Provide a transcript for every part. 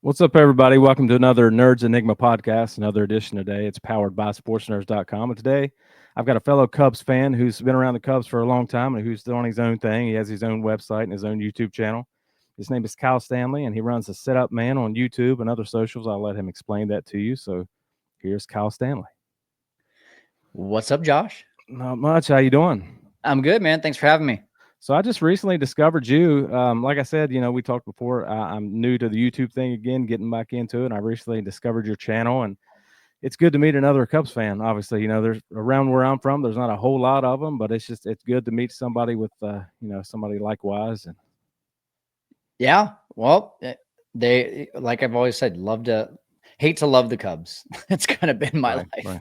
What's up, everybody? Welcome to another Nerds Enigma podcast, another edition today. It's powered by sportsnerds.com. And today I've got a fellow Cubs fan who's been around the Cubs for a long time and who's doing his own thing. He has his own website and his own YouTube channel. His name is Kyle Stanley, and he runs the Setup Man on YouTube and other socials. I'll let him explain that to you. So here's Kyle Stanley. What's up, Josh? Not much. How you doing? I'm good, man. Thanks for having me. So I just recently discovered you. Like I said, we talked before. I'm new to the YouTube thing again, getting back into it. And I recently discovered your channel, and it's good to meet another Cubs fan. Obviously, there's around where I'm from, there's not a whole lot of them, but it's good to meet somebody with, somebody likewise. And Yeah, well, they like I've always said, hate to love the Cubs. It's kind of been my life. Right.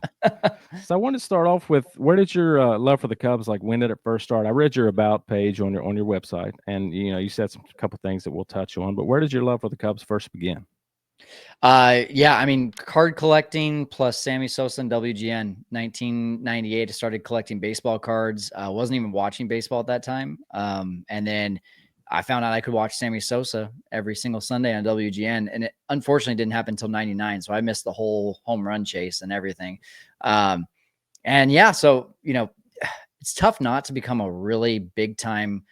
So I wanted to start off with, where did your love for the Cubs, like, when did it first start? I read your about page on your website, and you said a couple things that we'll touch on. But where did your love for the Cubs first begin? Yeah, I mean, card collecting plus Sammy Sosa and WGN. 1998, I started collecting baseball cards. I wasn't even watching baseball at that time. And then I found out I could watch Sammy Sosa every single Sunday on WGN, and it unfortunately didn't happen until 99. So I missed the whole home run chase and everything. And yeah, so, it's tough not to become a really big time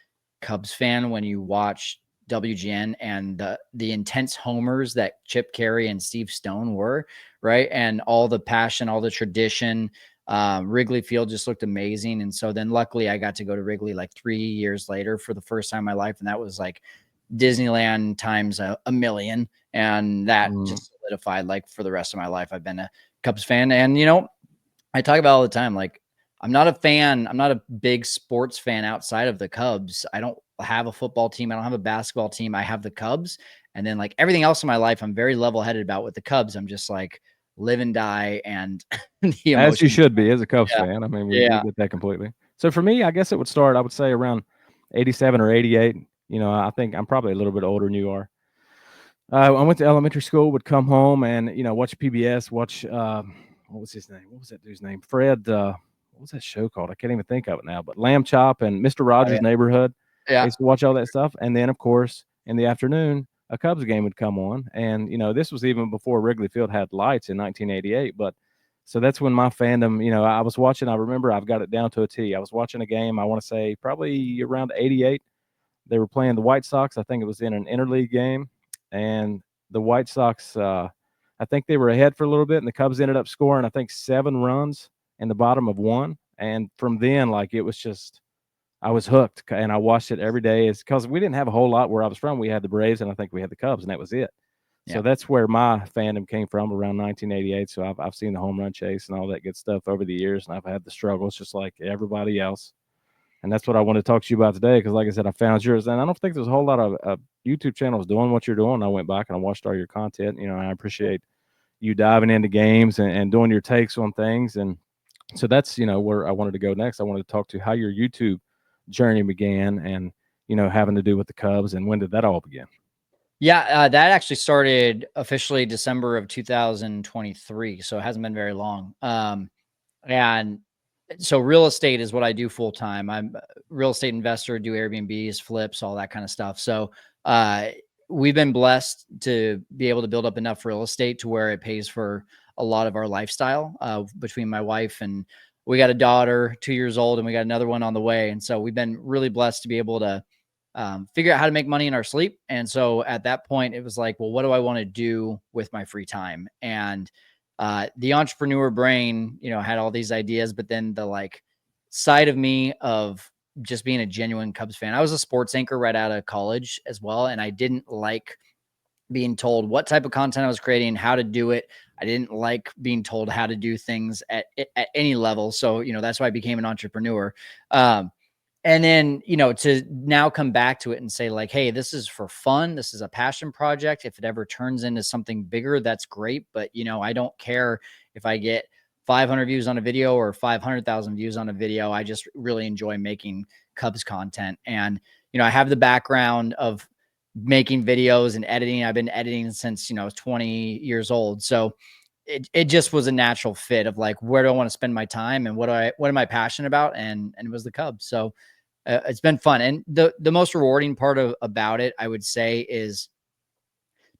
Cubs fan when you watch WGN and the intense homers that Chip Carey and Steve Stone were, right? And all the passion, all the tradition. Wrigley Field just looked amazing. And so then luckily I got to go to Wrigley like 3 years later for the first time in my life. And that was like Disneyland times a million. And that just solidified, like, for the rest of my life, I've been a Cubs fan. And, I talk about all the time, like, I'm not a big sports fan outside of the Cubs. I don't have a football team. I don't have a basketball team. I have the Cubs. And then, like, everything else in my life, I'm very level-headed about. With the Cubs, I'm just like live and die, and the emotion. As you should be as a Cubs fan. I mean, we get that completely. So for me, I guess it would start, I would say, around 87 or 88. I think I'm probably a little bit older than you are. I went to elementary school, would come home and, watch PBS, watch, what was his name? What was that dude's name? Fred, what was that show called? I can't even think of it now, but Lamb Chop and Mr. Rogers' Neighborhood. I used to watch all that stuff. And then, of course, in the afternoon, a Cubs game would come on. And, this was even before Wrigley Field had lights in 1988. But so that's when my fandom, I was watching, I remember I've got it down to a T. I was watching a game, I want to say probably around 88. They were playing the White Sox. I think it was in an interleague game. And the White Sox, I think they were ahead for a little bit, and the Cubs ended up scoring, I think, 7 runs in the bottom of 1. And from then, like, it was just, I was hooked, and I watched it every day. It's because we didn't have a whole lot where I was from. We had the Braves, and I think we had the Cubs, and that was it. Yeah. So that's where my fandom came from, around 1988. So I've seen the home run chase and all that good stuff over the years, and I've had the struggles just like everybody else. And that's what I want to talk to you about today, because, like I said, I found yours, and I don't think there's a whole lot of YouTube channels doing what you're doing. I went back and I watched all your content, and I appreciate you diving into games and doing your takes on things. And so that's, where I wanted to go next. I wanted to talk to how your YouTube journey began and, having to do with the Cubs, and when did that all begin? Yeah, that actually started officially December of 2023, so it hasn't been very long. And so real estate is what I do full time. I'm a real estate investor, do Airbnbs, flips, all that kind of stuff. So we've been blessed to be able to build up enough real estate to where it pays for a lot of our lifestyle, between my wife, and we got a daughter, 2 years old, and we got another one on the way. And so we've been really blessed to be able to figure out how to make money in our sleep. And so at that point, it was like, well, what do I want to do with my free time? And the entrepreneur brain, had all these ideas, but then the like side of me of just being a genuine Cubs fan. I was a sports anchor right out of college as well. And I didn't like being told what type of content I was creating, how to do it. I didn't like being told how to do things at any level. So, that's why I became an entrepreneur. And then, to now come back to it and say, like, hey, this is for fun. This is a passion project. If it ever turns into something bigger, that's great. But, I don't care if I get 500 views on a video or 500,000 views on a video. I just really enjoy making Cubs content. And, I have the background of making videos and editing. I've been editing since, 20 years old. So it just was a natural fit of like, where do I want to spend my time and what am I passionate about? And it was the Cubs. So it's been fun. And the most rewarding part about it, I would say, is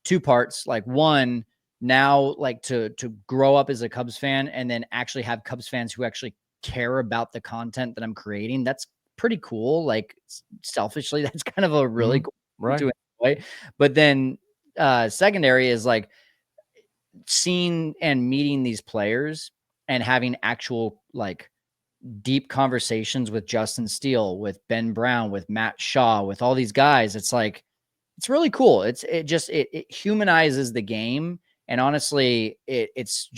two parts. Like one, now like to grow up as a Cubs fan and then actually have Cubs fans who actually care about the content that I'm creating. That's pretty cool. Like selfishly, that's kind of a really cool right to enjoy. But then secondary is like seeing and meeting these players and having actual like deep conversations with Justin Steele, with Ben Brown, with Matt Shaw, with all these guys. It's like, it's really cool. It humanizes the game. And honestly, it's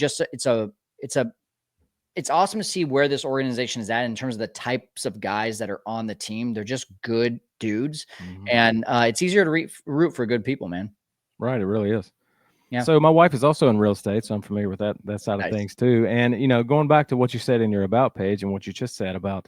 awesome to see where this organization is at in terms of the types of guys that are on the team. They're just good dudes. And it's easier to root for good people, man. Right. It really is. Yeah. So my wife is also in real estate, so I'm familiar with that side of things too. And, you know, going back to what you said in your about page and what you just said about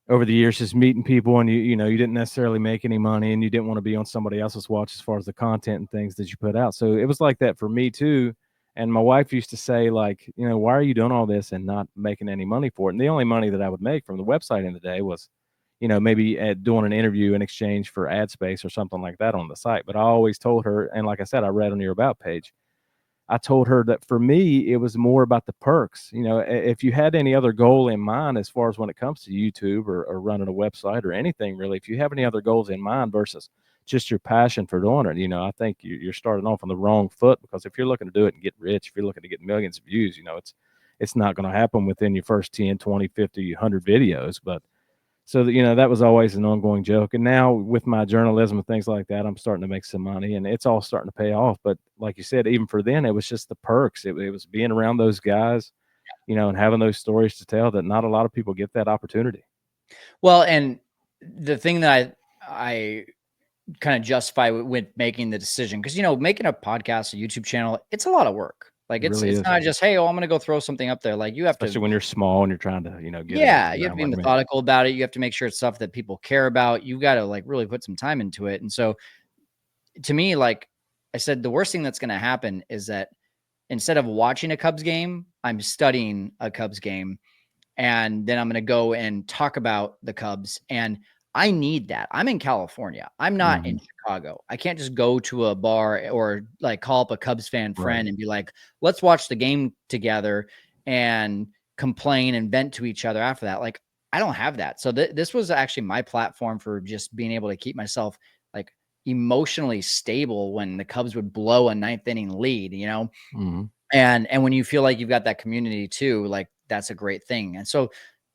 over the years, just meeting people and you know, you didn't necessarily make any money and you didn't want to be on somebody else's watch as far as the content and things that you put out. So it was like that for me too. And my wife used to say, like, you know, why are you doing all this and not making any money for it? And the only money that I would make from the website in the day was, you know, maybe doing an interview in exchange for ad space or something like that on the site. But I always told her, and like I said, I read on your about page, I told her that for me, it was more about the perks. You know, if you had any other goal in mind as far as when it comes to YouTube or running a website or anything really, if you have any other goals in mind versus just your passion for doing it, you know, I think you're starting off on the wrong foot, because if you're looking to do it and get rich, if you're looking to get millions of views, you know, it's not going to happen within your first 10, 20, 50, 100 videos. But so that, you know, that was always an ongoing joke. And now with my journalism and things like that, I'm starting to make some money and it's all starting to pay off. But like you said, even for then, it was just the perks. It was being around those guys, you know, and having those stories to tell that not a lot of people get that opportunity. Well, and the thing that I kind of justify with making the decision, because, you know, making a podcast, a YouTube channel, it's a lot of work. Like it's not just, hey, oh, I'm going to go throw something up there. Like you have especially when you're small and you're trying to, you know, get you have to be methodical about it. You have to make sure it's stuff that people care about. You got to like really put some time into it. And so to me, like I said, the worst thing that's going to happen is that instead of watching a Cubs game, I'm studying a Cubs game. And then I'm going to go and talk about the Cubs. And I need that. I'm in California. I'm not in Chicago. I can't just go to a bar or like call up a Cubs fan friend and be like, let's watch the game together and complain and vent to each other after that. Like, I don't have that. So this was actually my platform for just being able to keep myself like emotionally stable when the Cubs would blow a ninth inning lead, you know? And when you feel like you've got that community too, like that's a great thing. And so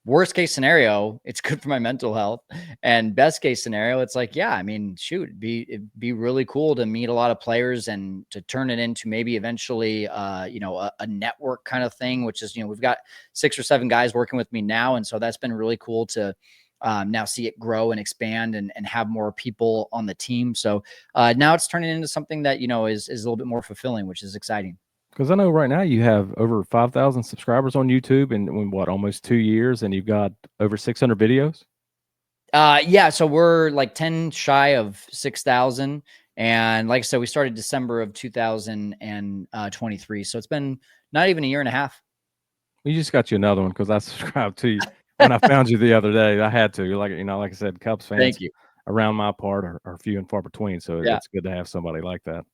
worst case scenario, it's good for my mental health, and best case scenario, it's like, yeah, I mean, shoot, it'd be really cool to meet a lot of players and to turn it into maybe eventually, you know, a network kind of thing, which is, you know, we've got 6 or 7 guys working with me now. And so that's been really cool to now see it grow and expand and have more people on the team. So now it's turning into something that, you know, is a little bit more fulfilling, which is exciting. Because I know right now you have over 5,000 subscribers on YouTube in what, almost 2 years, and you've got over 600 videos. Yeah, so we're like 10 shy of 6,000. And like I said, we started December of 2023. So it's been not even a year and a half. You just got you another one, because I subscribed to you when I found you the other day. I had to. Like, you know, like I said, Cubs fans Thank you. around my part are few and far between. So Yeah. it's good to have somebody like that.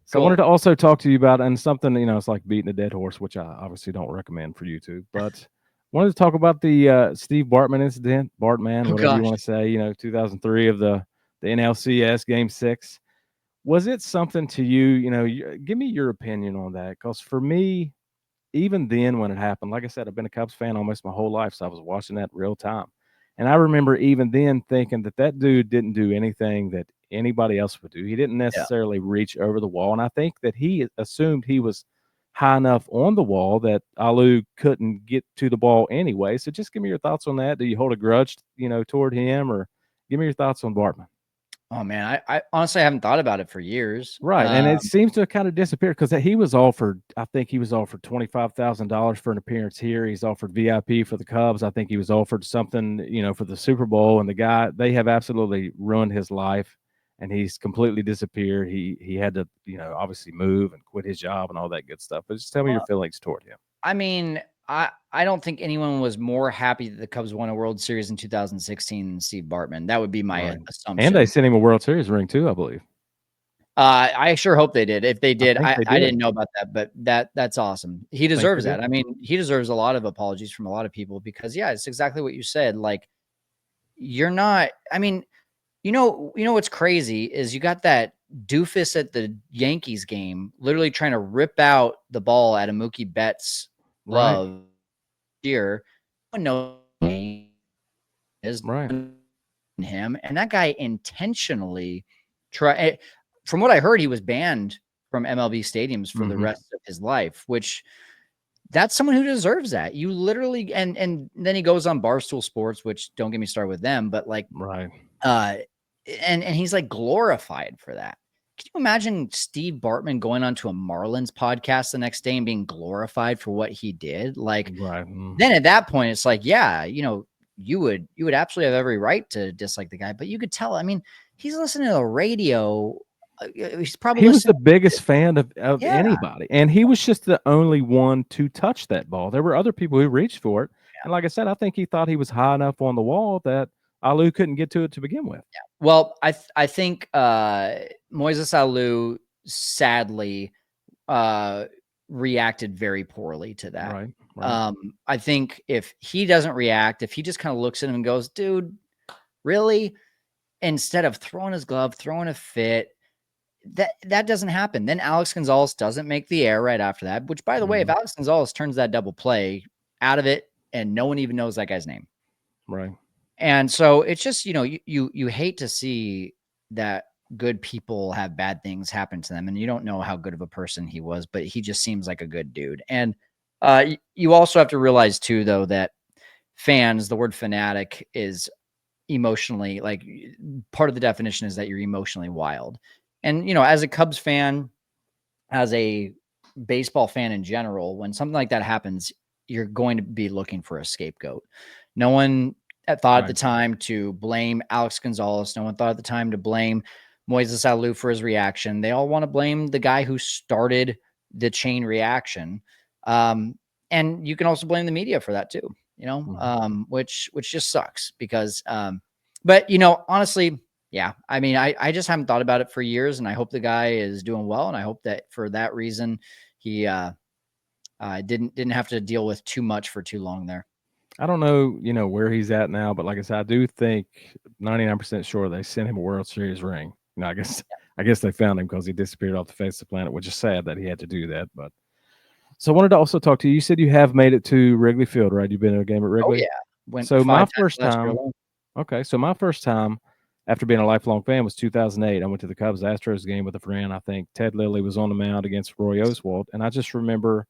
So Cool. I wanted to also talk to you about, and something, you know, it's like beating a dead horse, which I obviously don't recommend for YouTube, but wanted to talk about the Steve Bartman incident, Bartman, whatever you want to say, you know, 2003 of the NLCS Game 6. Was it something to you? You know, give me your opinion on that, because for me, even then when it happened, like I said, I've been a Cubs fan almost my whole life, so I was watching that real time. And I remember even then thinking that dude didn't do anything that anybody else would do. He didn't necessarily reach over the wall. And I think that he assumed he was high enough on the wall that Alou couldn't get to the ball anyway. So just give me your thoughts on that. Do you hold a grudge, you know, toward him, or give me your thoughts on Bartman? Oh man, I honestly haven't thought about it for years. Right. And it seems to have kind of disappeared, because he was offered, I think he was offered $25,000 for an appearance here. He's offered VIP for the Cubs. I think he was offered something, you know, for the Super Bowl. And the guy, they have absolutely ruined his life, and he's completely disappeared. He had to, you know, obviously move and quit his job and all that good stuff. But just tell me your feelings toward him. I mean, I don't think anyone was more happy that the Cubs won a World Series in 2016 than Steve Bartman. That would be my assumption. And they sent him a World Series ring too, I believe. I sure hope they did. If they did, I think they I did. didn't know about that, but that's awesome. He deserves that. I mean, he deserves a lot of apologies from a lot of people because yeah, it's exactly what you said. Like you're not, I mean, you know what's crazy is you got that doofus at the Yankees game literally trying to rip out the ball at a Mookie Betts glove here. No name is him, and that guy intentionally try. From what I heard, he was banned from MLB stadiums for the rest of his life, which that's someone who deserves that. You literally, and then he goes on Barstool Sports, which don't get me started with them, but like, and he's like glorified for that. Can you imagine Steve Bartman going onto a Marlins podcast the next day and being glorified for what he did? Like, then at that point, it's like, yeah, you know, you would absolutely have every right to dislike the guy, but you could tell. I mean, he's listening to the radio. He was the biggest fan of anybody, and he was just the only one to touch that ball. There were other people who reached for it, and like I said, I think he thought he was high enough on the wall that Alou couldn't get to it to begin with. Yeah. Well, I think Moises Alou sadly reacted very poorly to that. I think if he doesn't react, if he just kind of looks at him and goes, dude, really? Instead of throwing his glove, throwing a fit, that doesn't happen. Then Alex Gonzalez doesn't make the error right after that, which by the way, if Alex Gonzalez turns that double play out of it and no one even knows that guy's name. And so it's just, you know, you hate to see that good people have bad things happen to them. And you don't know how good of a person he was, but he just seems like a good dude. And you also have to realize too, though, that fans, the word fanatic is emotionally, like part of the definition is that you're emotionally wild. And, you know, as a Cubs fan, as a baseball fan in general, when something like that happens, you're going to be looking for a scapegoat. No one thought at the time to blame Alex Gonzalez. No one thought at the time to blame Moises Alou for his reaction. They all want to blame the guy who started the chain reaction. And you can also blame the media for that too, you know, which just sucks because, but you know, honestly, yeah, I mean, I just haven't thought about it for years, and I hope the guy is doing well. And I hope that for that reason, he didn't have to deal with too much for too long there. I don't know, you know, where he's at now, but like I said, I do think 99% sure they sent him a World Series ring. You know, I guess they found him because he disappeared off the face of the planet, which is sad that he had to do that. But so I wanted to also talk to you. You said you have made it to Wrigley Field, right? You've been to a game at Wrigley? Oh yeah. So my first time. Okay, so my first time after being a lifelong fan was 2008. I went to the Cubs Astros game with a friend. I think Ted Lilly was on the mound against Roy Oswalt, and I just remember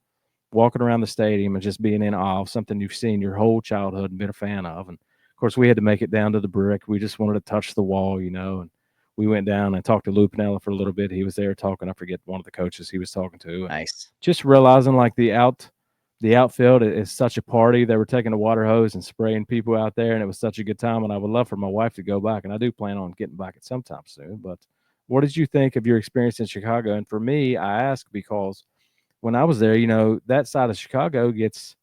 walking around the stadium and just being in awe of something you've seen your whole childhood and been a fan of. And of course, we had to make it down to the brick. We just wanted to touch the wall, you know. And we went down and talked to Lou Piniella for a little bit. He was there talking. I forget one of the coaches he was talking to. Nice. Just realizing like the outfield is such a party. They were taking a water hose and spraying people out there, and it was such a good time. And I would love for my wife to go back, and I do plan on getting back at some time soon. But what did you think of your experience in Chicago? And for me, I ask because when I was there, you know, that side of Chicago gets,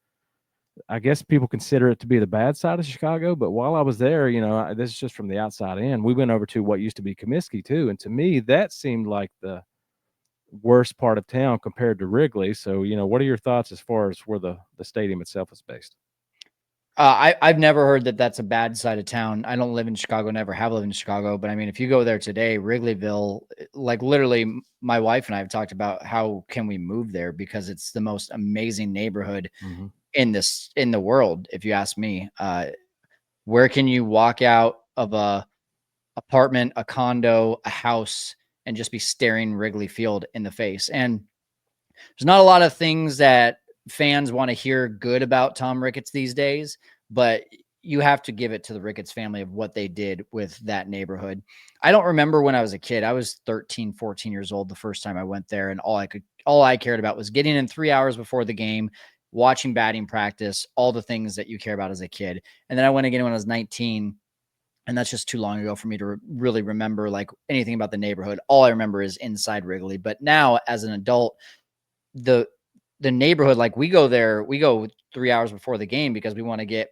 I guess people consider it to be the bad side of Chicago. But while I was there, you know, this is just from the outside in. We went over to what used to be Comiskey too. And to me, that seemed like the worst part of town compared to Wrigley. So, you know, what are your thoughts as far as where the stadium itself is based? I've never heard that that's a bad side of town. I don't live in Chicago, never have lived in Chicago. But I mean, if you go there today, Wrigleyville, like literally my wife and I have talked about how can we move there because it's the most amazing neighborhood in the world. If you ask me, where can you walk out of a apartment, a condo, a house, and just be staring Wrigley Field in the face? And there's not a lot of things that fans want to hear good about Tom Ricketts these days, but you have to give it to the Ricketts family of what they did with that neighborhood. I don't remember when I was a kid. I was 13, 14 years old the first time I went there, and all I cared about was getting in 3 hours before the game, watching batting practice, all the things that you care about as a kid. And then I went again when I was 19, and that's just too long ago for me to really remember like anything about the neighborhood. All I remember is inside Wrigley. But now as an adult, the neighborhood, like we go there, we go 3 hours before the game because we want to get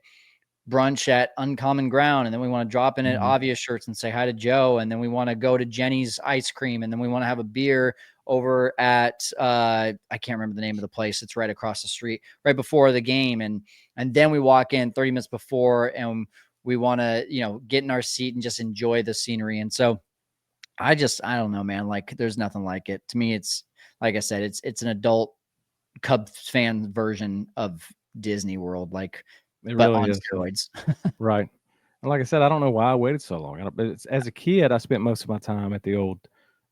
brunch at Uncommon Ground, and then we want to drop in at Obvious Shirts and say hi to Joe, and then we want to go to Jenny's Ice Cream, and then we want to have a beer over at I can't remember the name of the place. It's right across the street, right before the game, and then we walk in 30 minutes before, and we want to, you know, get in our seat and just enjoy the scenery. And so I don't know, man. Like, there's nothing like it. To me, it's like I said, it's an adult Cubs fan version of Disney World, like, it but really on is. steroids. Right. And like I said, I don't know why I waited so long. But as a kid, I spent most of my time at the old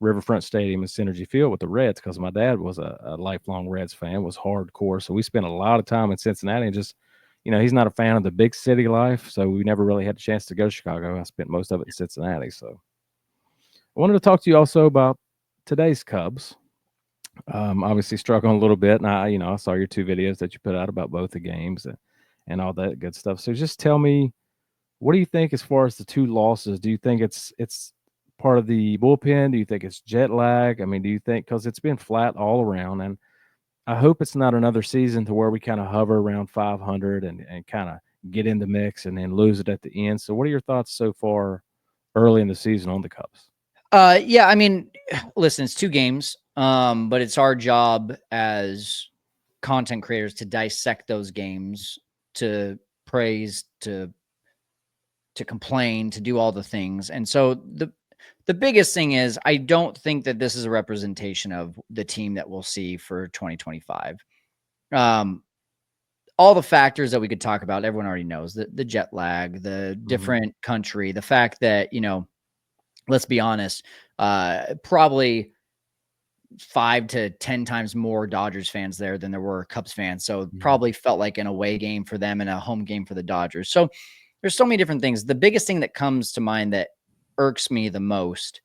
Riverfront Stadium and Synergy Field with the Reds because my dad was a lifelong Reds fan, was hardcore. So we spent a lot of time in Cincinnati, and just, you know, he's not a fan of the big city life. So we never really had a chance to go to Chicago. I spent most of it in Cincinnati. So I wanted to talk to you also about today's Cubs. Obviously struggling a little bit. And I saw your 2 videos that you put out about both the games and all that good stuff. So just tell me, what do you think as far as the 2 losses? Do you think it's part of the bullpen? Do you think it's jet lag? I mean, do you think, because it's been flat all around, and I hope it's not another season to where we kind of hover around 500 and kind of get in the mix and then lose it at the end. So what are your thoughts so far early in the season on the Cubs? Yeah, I mean, listen, it's 2 games, but it's our job as content creators to dissect those games, to praise, to complain, to do all the things. And so the biggest thing is, I don't think that this is a representation of the team that we'll see for 2025. All the factors that we could talk about, everyone already knows, the jet lag, the different country, the fact that, you know, let's be honest, probably 5 to 10 times more Dodgers fans there than there were Cubs fans. So probably felt like an away game for them and a home game for the Dodgers. So there's so many different things. The biggest thing that comes to mind that irks me the most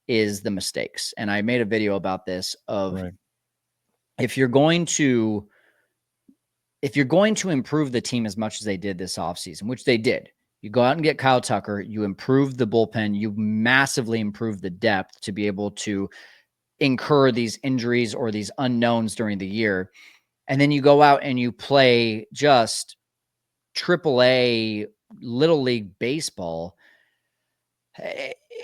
is the mistakes. And I made a video about this of if you're going to improve the team as much as they did this offseason, which they did, you go out and get Kyle Tucker, you improve the bullpen, you massively improve the depth to be able to incur these injuries or these unknowns during the year. And then you go out and you play just AAA Little League baseball.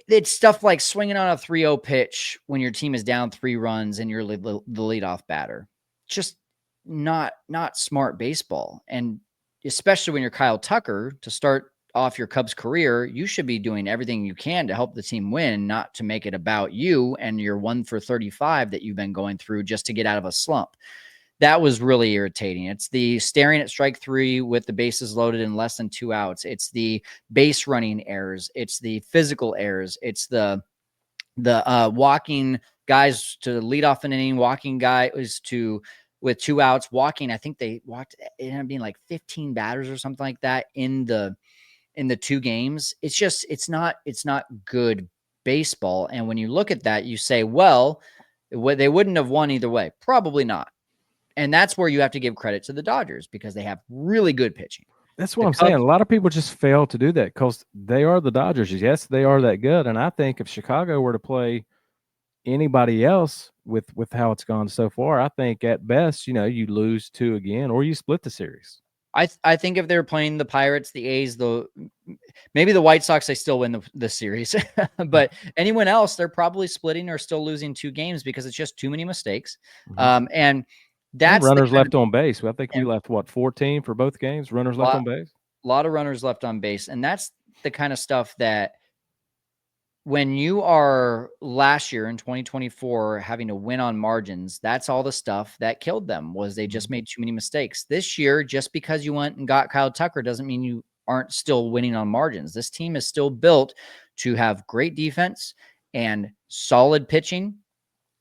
It's stuff like swinging on a 3-0 pitch when your team is down 3 runs and you're the leadoff batter. Just not smart baseball. And especially when you're Kyle Tucker, to start off your Cubs career, you should be doing everything you can to help the team win, not to make it about you and your 1 for 35 that you've been going through just to get out of a slump. That was really irritating. It's the staring at strike 3 with the bases loaded in less than 2 outs. It's the base running errors. It's the physical errors. It's the walking guys to lead off an inning, walking guys with 2 outs, walking. I think they walked, it ended up being like 15 batters or something like that in the 2 games. It's just, it's not good baseball. And when you look at that, you say, well, they wouldn't have won either way. Probably not. And that's where you have to give credit to the Dodgers, because they have really good pitching. That's what I'm saying. A lot of people just fail to do that because they are the Dodgers. Yes, they are that good. And I think if Chicago were to play anybody else with how it's gone so far, I think at best, you lose 2 again, or you split the series. I think if they were playing the Pirates, the A's, maybe the White Sox, they still win the series. But anyone else, they're probably splitting or still losing 2 games because it's just too many mistakes. And that's runners left on base. I think we left 14 for both games. Runners left on base. A lot of runners left on base, and that's the kind of stuff that, when you are last year in 2024 having to win on margins, that's all the stuff that killed them, was they just made too many mistakes. This year, just because you went and got Kyle Tucker doesn't mean you aren't still winning on margins. This team is still built to have great defense and solid pitching,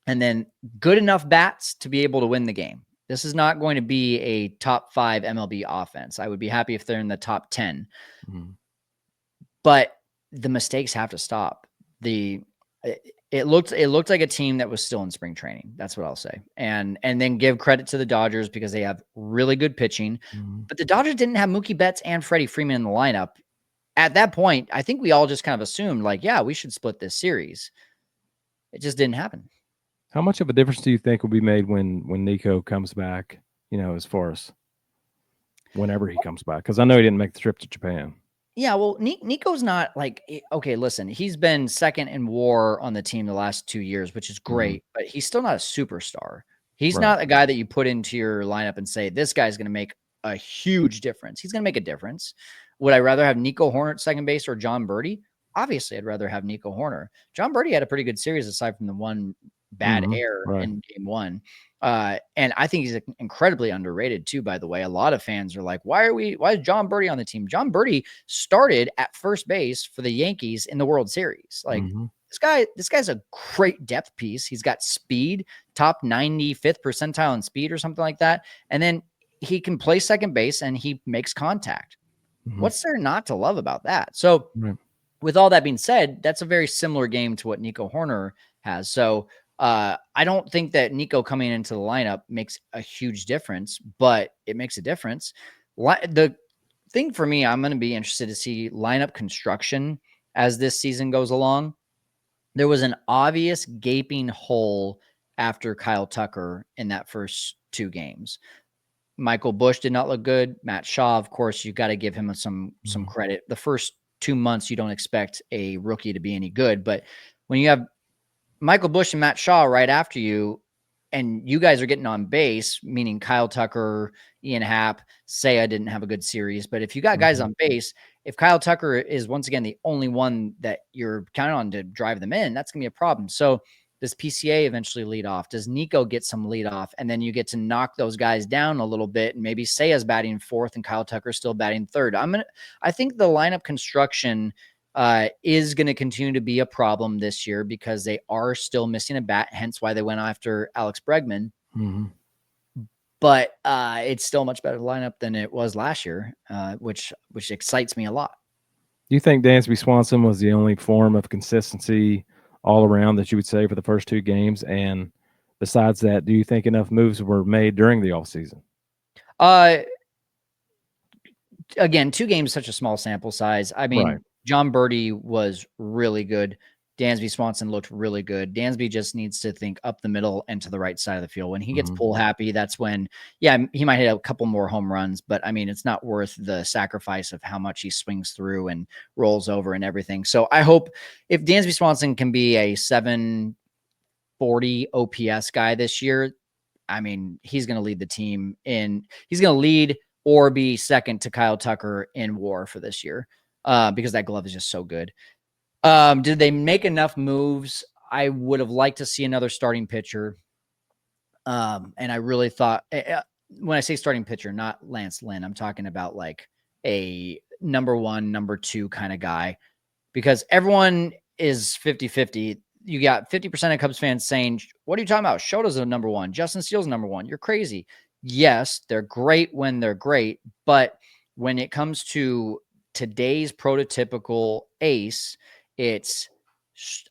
and then good enough bats to be able to win the game. This is not going to be a top 5 MLB offense. I would be happy if they're in the top 10. But the mistakes have to stop. It looked like a team that was still in spring training. That's what I'll say. And then give credit to the Dodgers because they have really good pitching. But the Dodgers didn't have Mookie Betts and Freddie Freeman in the lineup. At that point, I think we all just kind of assumed, like, yeah, we should split this series. It just didn't happen. How much of a difference do you think will be made when Nico comes back, as far as? whenever he comes back, because I know he didn't make the trip to Japan. Yeah, well, Nico's not like, okay, listen, he's been second in WAR on the team the last 2 years, which is great, but he's still not a superstar. He's not a guy that you put into your lineup and say, this guy's going to make a huge difference. He's going to make a difference. Would I rather have Nico Hoerner at second base or John Birdie? Obviously, I'd rather have Nico Hoerner. John Birdie had a pretty good series aside from the one bad error in game one. And I think he's incredibly underrated too, by the way. A lot of fans are like, why is John Birdie on the team? John Birdie started at first base for the Yankees in the World Series. Like this guy's a great depth piece. He's got speed, top 95th percentile in speed or something like that. And then he can play second base and he makes contact. What's there not to love about that? So with all that being said, that's a very similar game to what Nico Hoerner has. So I don't think that Nico coming into the lineup makes a huge difference, but it makes a difference. The thing for me, I'm going to be interested to see lineup construction as this season goes along. There was an obvious gaping hole after Kyle Tucker in that first 2 games. Michael Busch did not look good. Matt Shaw, of course, you got to give him some credit. The first 2 months, you don't expect a rookie to be any good, but when you have Michael Busch and Matt Shaw right after you, and you guys are getting on base, meaning Kyle Tucker, Ian Happ, Seiya didn't have a good series. But if you got guys on base, if Kyle Tucker is once again the only one that you're counting on to drive them in, that's going to be a problem. So does PCA eventually lead off? Does Nico get some lead off? And then you get to knock those guys down a little bit, and maybe Seiya's batting fourth and Kyle Tucker's still batting third. I think the lineup construction is going to continue to be a problem this year because they are still missing a bat, hence why they went after Alex Bregman. But it's still a much better lineup than it was last year, which excites me a lot. Do you think Dansby Swanson was the only form of consistency all around that you would say for the first 2 games? And besides that, do you think enough moves were made during the offseason? Again, 2 games, such a small sample size. I mean, John Birdie was really good. Dansby Swanson looked really good. Dansby just needs to think up the middle and to the right side of the field. When he gets pull happy, that's when, he might hit a couple more home runs, but I mean, it's not worth the sacrifice of how much he swings through and rolls over and everything. So I hope if Dansby Swanson can be a 740 OPS guy this year, I mean, he's going to lead the team he's going to lead or be second to Kyle Tucker in WAR for this year. Because that glove is just so good. Did they make enough moves? I would have liked to see another starting pitcher. And I really thought, when I say starting pitcher, not Lance Lynn, I'm talking about like a number 1, number 2 kind of guy, because everyone is 50-50. You got 50% of Cubs fans saying, what are you talking about? Shota's a number 1. Justin Steele's number 1. You're crazy. Yes, they're great when they're great. But when it comes to today's prototypical ace, it's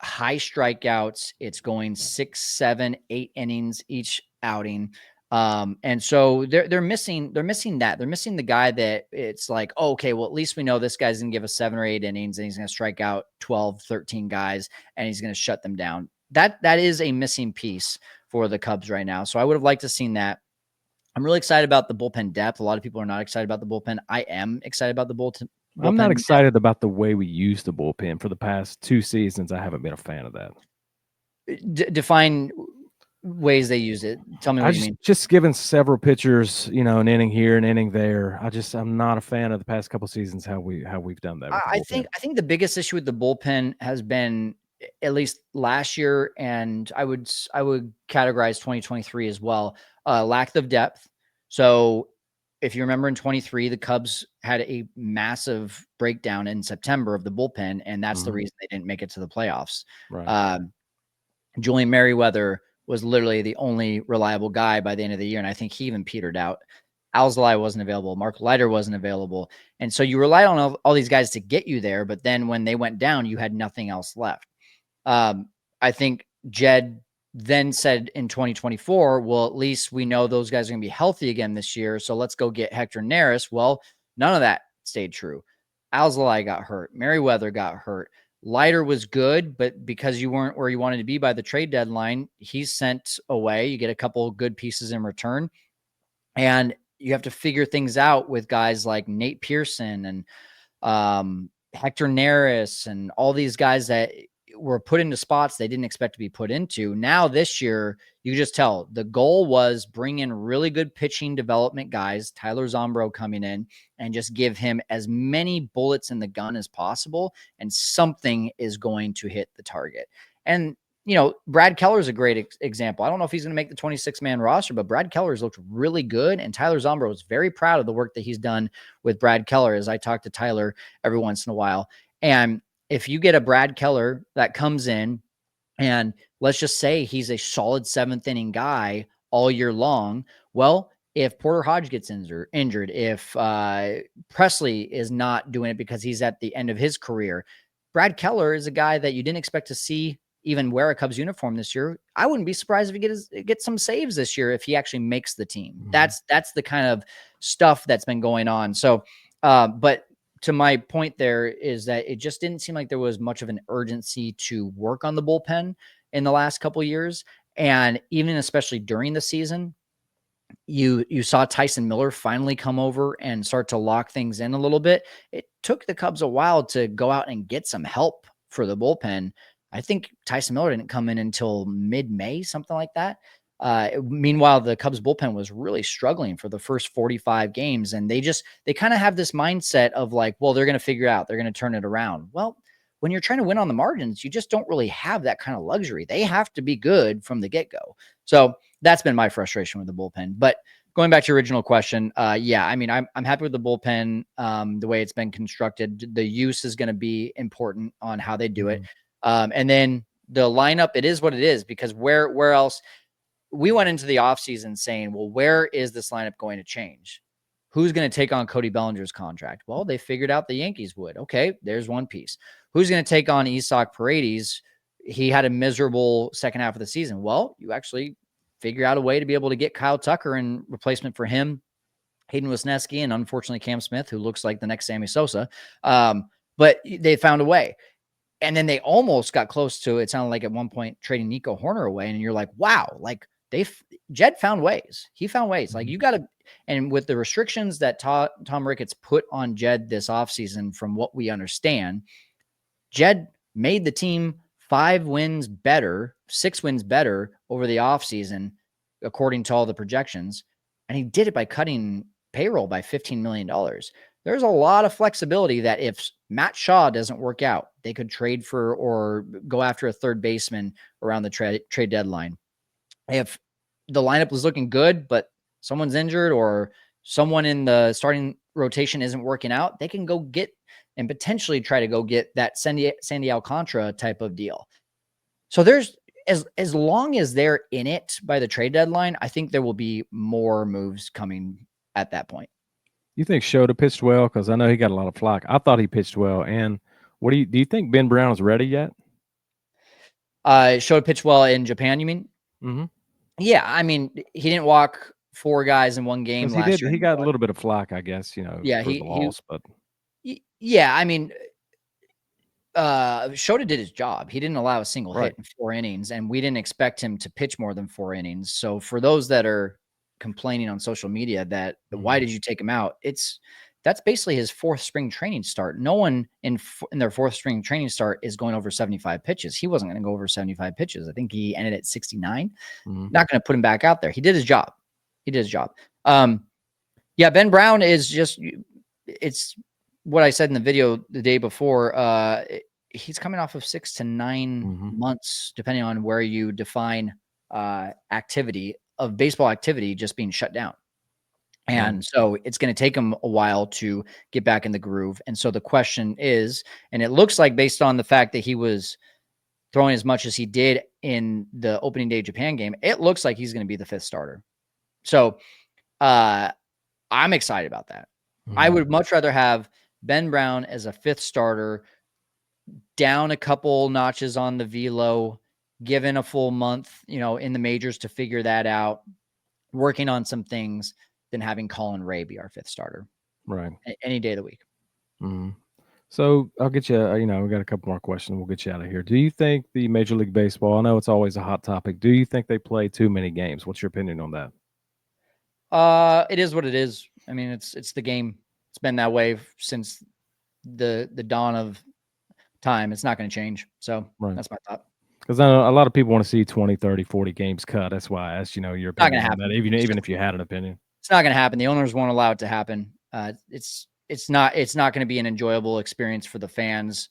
high strikeouts. It's going 6, 7, 8 innings each outing. And so they're missing that. They're missing the guy that it's like, oh, okay, well, at least we know this guy's going to give us 7 or 8 innings and he's going to strike out 12, 13 guys and he's going to shut them down. That is a missing piece for the Cubs right now. So I would have liked to seen that. I'm really excited about the bullpen depth. A lot of people are not excited about the bullpen. I am excited about the bullpen. I'm not excited about the way we use the bullpen. For the past 2 seasons, I haven't been a fan of that. Define ways they use it. Tell me what you mean. Just giving several pitchers, an inning here, an inning there. I'm not a fan of the past couple seasons how we've done that. I think the biggest issue with the bullpen has been, at least last year, and I would categorize 2023 as well, lack of depth. So if you remember in 23, the Cubs had a massive breakdown in September of the bullpen, and that's the reason they didn't make it to the playoffs. Right. Julian Merriweather was literally the only reliable guy by the end of the year, and I think he even petered out. Alzolay wasn't available. Mark Leiter wasn't available. And so you relied on all these guys to get you there, but then when they went down, you had nothing else left. I think Jed then said in 2024, well, at least we know those guys are going to be healthy again this year, so let's go get Hector Neris. Well, none of that stayed true. Alzolay got hurt. Merriweather got hurt. Leiter was good, but because you weren't where you wanted to be by the trade deadline, he's sent away. You get a couple of good pieces in return. And you have to figure things out with guys like Nate Pearson and Hector Neris and all these guys that were put into spots they didn't expect to be put into. Now this year, you just tell the goal was bring in really good pitching development guys, Tyler Zombro coming in, and just give him as many bullets in the gun as possible, and something is going to hit the target. And Brad Keller is a great example. I don't know if he's going to make the 26-man roster, but Brad Keller's looked really good. And Tyler Zombro is very proud of the work that he's done with Brad Keller, as I talk to Tyler every once in a while. And if you get a Brad Keller that comes in and let's just say he's a solid 7th inning guy all year long, well, if Porter Hodge gets injured, if Presley is not doing it because he's at the end of his career, Brad Keller is a guy that you didn't expect to see even wear a Cubs uniform this year. I wouldn't be surprised if he gets some saves this year if he actually makes the team. Mm-hmm. That's the kind of stuff that's been going on. So, but to my point there is that it just didn't seem like there was much of an urgency to work on the bullpen in the last couple of years. And even especially during the season, you saw Tyson Miller finally come over and start to lock things in a little bit. It took the Cubs a while to go out and get some help for the bullpen. I think Tyson Miller didn't come in until mid-May, something like that. Meanwhile, the Cubs bullpen was really struggling for the first 45 games. And they kind of have this mindset of like, well, they're going to figure it out. They're going to turn it around. Well, when you're trying to win on the margins, you just don't really have that kind of luxury. They have to be good from the get-go. So that's been my frustration with the bullpen. But going back to your original question, yeah, I mean, I'm happy with the bullpen, the way it's been constructed. The use is going to be important on how they do it. And then the lineup, it is what it is, because where else we went into the offseason saying, well, where is this lineup going to change? Who's going to take on Cody Bellinger's contract? Well, they figured out the Yankees would. Okay, there's one piece. Who's going to take on Isaac Paredes? He had a miserable second half of the season. Well, you actually figure out a way to be able to get Kyle Tucker in replacement for him, Hayden Wesneski, and unfortunately Cam Smith, who looks like the next Sammy Sosa. But they found a way. And then they almost got close to, it sounded like at one point, trading Nico Hoerner away. And you're like, wow, like Jed found ways. He found ways. Like you got to, and with the restrictions that Tom Ricketts put on Jed this offseason, from what we understand, Jed made the team 6 wins better over the offseason, according to all the projections. And he did it by cutting payroll by $15 million. There's a lot of flexibility that if Matt Shaw doesn't work out, they could trade for or go after a third baseman around the trade deadline. If the lineup was looking good, but someone's injured or someone in the starting rotation isn't working out, they can go get and potentially try to go get that Sandy Alcantara type of deal. So there's, as long as they're in it by the trade deadline, I think there will be more moves coming at that point. You think Shota pitched well? Because I know he got a lot of flack. I thought he pitched well. And what do you think Ben Brown is ready yet? Shota pitched well in Japan, you mean? Mm-hmm. Yeah, I mean, he didn't walk 4 guys in one game last year. He got a little bit of flack, I guess, yeah, for the loss. But yeah, I mean, Shota did his job. He didn't allow a single hit in 4 innings, and we didn't expect him to pitch more than 4 innings. So for those that are complaining on social media that why did you take him out? That's basically his 4th spring training start. No one in their 4th spring training start is going over 75 pitches. He wasn't going to go over 75 pitches. I think he ended at 69. Not going to put him back out there. He did his job. Yeah, Ben Brown is just, it's what I said in the video the day before. He's coming off of 6 to 9 months, depending on where you define activity of baseball activity just being shut down. And so it's going to take him a while to get back in the groove. And so the question is, and it looks like based on the fact that he was throwing as much as he did in the opening day Japan game, it looks like he's going to be the 5th starter. So I'm excited about that. I would much rather have Ben Brown as a 5th starter, down a couple notches on the velo, given a full month, in the majors to figure that out, working on some things, than having Colin Ray be our 5th starter. Right. Any day of the week. So I'll get you, we got a couple more questions. We'll get you out of here. Do you think the Major League Baseball, I know it's always a hot topic, do you think they play too many games? What's your opinion on that? It is what it is. I mean, it's the game. It's been that way since the dawn of time. It's not going to change. So that's my thought. Because I know a lot of people want to see 20, 30, 40 games cut. That's why I asked, your opinion on that, even if you had an opinion. It's not going to happen. The owners won't allow it to happen. It's not going to be an enjoyable experience for the fans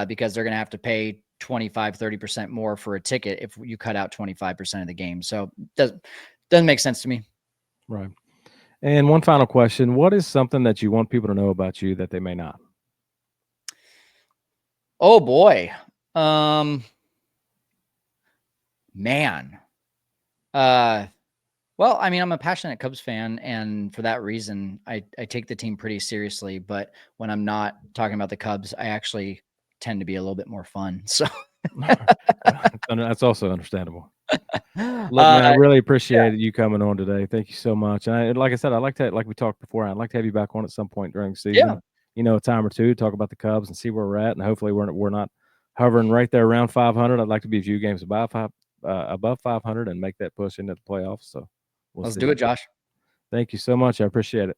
because they're going to have to pay 25, 30% more for a ticket if you cut out 25% of the game. So it doesn't make sense to me. Right. And one final question. What is something that you want people to know about you that they may not? Oh boy. Man. Well, I mean, I'm a passionate Cubs fan, and for that reason, I take the team pretty seriously. But when I'm not talking about the Cubs, I actually tend to be a little bit more fun. So that's also understandable. Look, man, I really appreciate you coming on today. Thank you so much. And like I said, like we talked before, I'd like to have you back on at some point during the season. A time or two, talk about the Cubs and see where we're at, and hopefully we're not hovering right there around 500. I'd like to be a few games above 500 and make that push into the playoffs. So let's do it, Josh. Thank you so much. I appreciate it.